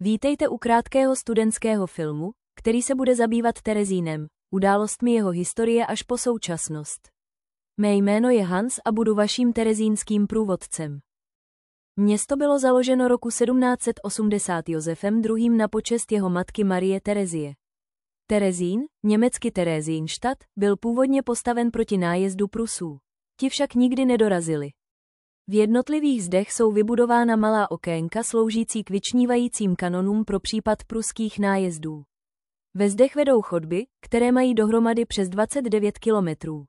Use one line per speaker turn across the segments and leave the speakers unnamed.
Vítejte u krátkého studentského filmu, který se bude zabývat Terezínem, událostmi jeho historie až po současnost. Mé jméno je Hans a budu vaším terezínským průvodcem. Město bylo založeno roku 1780 Josefem II. Na počest jeho matky Marie Terezie. Terezín, německy Theresienstadt, byl původně postaven proti nájezdu Prusů. Ti však nikdy nedorazili. V jednotlivých zdech jsou vybudována malá okénka sloužící k vyčnívajícím kanonům pro případ pruských nájezdů. Ve zdech vedou chodby, které mají dohromady přes 29 kilometrů.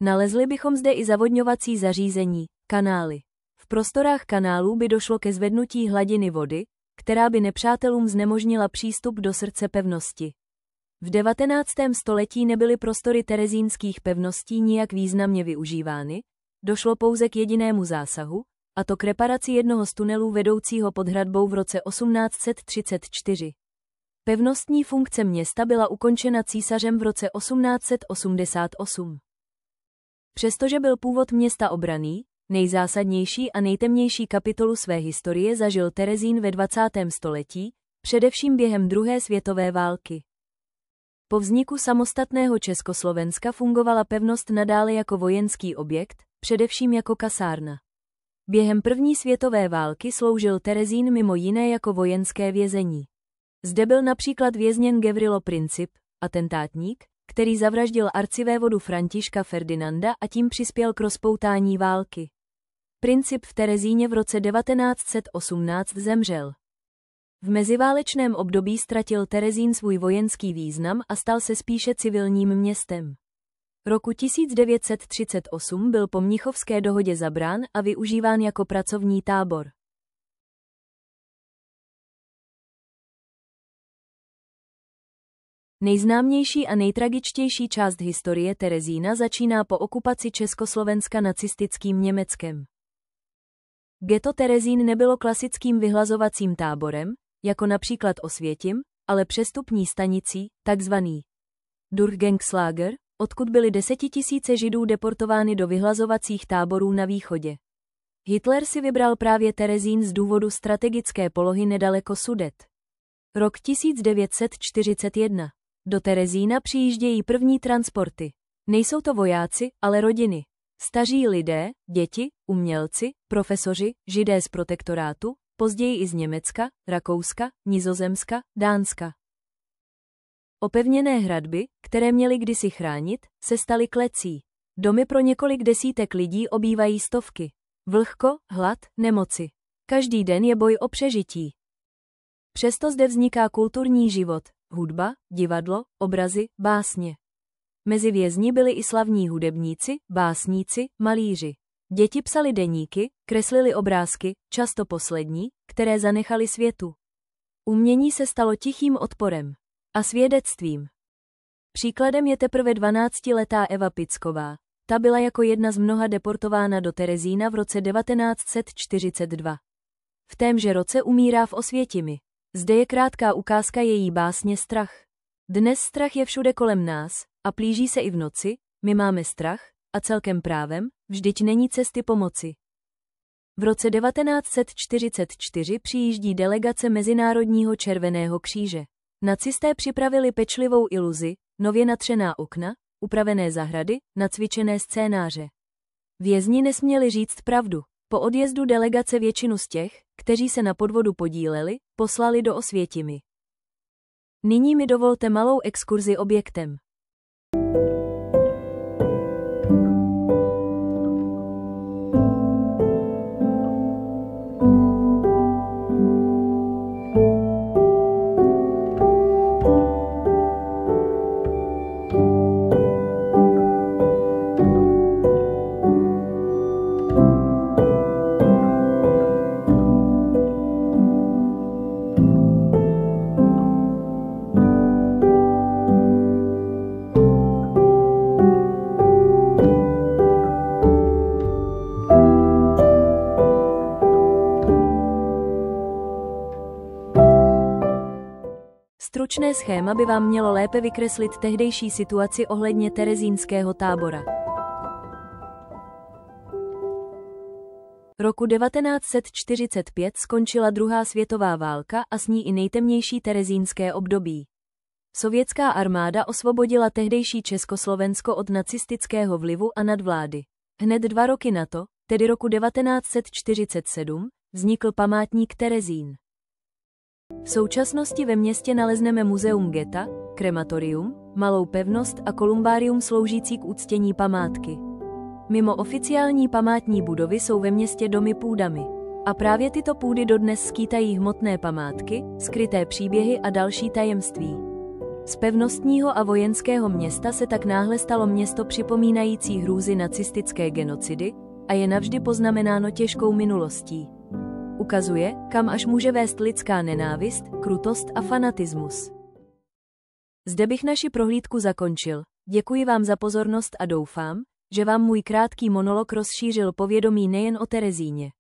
Nalezli bychom zde i zavodňovací zařízení, kanály. V prostorách kanálů by došlo ke zvednutí hladiny vody, která by nepřátelům znemožnila přístup do srdce pevnosti. V 19. století nebyly prostory terezínských pevností nijak významně využívány, došlo pouze k jedinému zásahu, a to k reparaci jednoho z tunelů vedoucího pod hradbou v roce 1834. Pevnostní funkce města byla ukončena císařem v roce 1888. Přestože byl původ města obranný, nejzásadnější a nejtemnější kapitolu své historie zažil Terezín ve 20. století, především během druhé světové války. Po vzniku samostatného Československa fungovala pevnost nadále jako vojenský objekt, především jako kasárna. Během první světové války sloužil Terezín mimo jiné jako vojenské vězení. Zde byl například vězněn Gavrilo Princip, atentátník, který zavraždil arcivévodu Františka Ferdinanda a tím přispěl k rozpoutání války. Princip v Terezíně v roce 1918 zemřel. V meziválečném období ztratil Terezín svůj vojenský význam a stal se spíše civilním městem. Roku 1938 byl po Mnichovské dohodě zabrán a využíván jako pracovní tábor. Nejznámější a nejtragičtější část historie Terezína začíná po okupaci Československa nacistickým Německem. Ghetto Terezín nebylo klasickým vyhlazovacím táborem, jako například Osvětim, ale přestupní stanicí, takzvaný Durchgangslager, odkud byly desetitisíce Židů deportovány do vyhlazovacích táborů na východě. Hitler si vybral právě Terezín z důvodu strategické polohy nedaleko Sudet. Rok 1941. Do Terezína přijíždějí první transporty. Nejsou to vojáci, ale rodiny. Staří lidé, děti, umělci, profesoři, Židé z protektorátu, později i z Německa, Rakouska, Nizozemska, Dánska. Opevněné hradby, které měly kdysi chránit, se staly klecí. Domy pro několik desítek lidí obývají stovky. Vlhko, hlad, nemoci. Každý den je boj o přežití. Přesto zde vzniká kulturní život, hudba, divadlo, obrazy, básně. Mezi vězni byli i slavní hudebníci, básníci, malíři. Děti psali deníky, kreslili obrázky, často poslední, které zanechali světu. Umění se stalo tichým odporem a svědectvím. Příkladem je teprve 12letá Eva Picková. Ta byla jako jedna z mnoha deportována do Terezína v roce 1942. V témže roce umírá v Osvětimi. Zde je krátká ukázka její básně Strach. Dnes strach je všude kolem nás a plíží se i v noci, my máme strach, a celkem právem, vždyť není cesty pomoci. V roce 1944 přijíždí delegace Mezinárodního červeného kříže. Nacisté připravili pečlivou iluzi, nově natřená okna, upravené zahrady, nacvičené scénáře. Vězni nesměli říct pravdu. Po odjezdu delegace většinu z těch, kteří se na podvodu podíleli, poslali do Osvětimi. Nyní mi dovolte malou exkurzi objektem. Stručné schéma by vám mělo lépe vykreslit tehdejší situaci ohledně terezínského tábora. Roku 1945 skončila druhá světová válka a s ní i nejtemnější terezínské období. Sovětská armáda osvobodila tehdejší Československo od nacistického vlivu a nadvlády. Hned 2 roky na to, tedy roku 1947, vznikl památník Terezín. V současnosti ve městě nalezneme muzeum geta, krematorium, malou pevnost a kolumbárium sloužící k uctění památky. Mimo oficiální památní budovy jsou ve městě domy půdami. A právě tyto půdy dodnes skýtají hmotné památky, skryté příběhy a další tajemství. Z pevnostního a vojenského města se tak náhle stalo město připomínající hrůzy nacistické genocidy a je navždy poznamenáno těžkou minulostí. Ukazuje, kam až může vést lidská nenávist, krutost a fanatismus. Zde bych naši prohlídku zakončil. Děkuji vám za pozornost a doufám, že vám můj krátký monolog rozšířil povědomí nejen o Terezíně.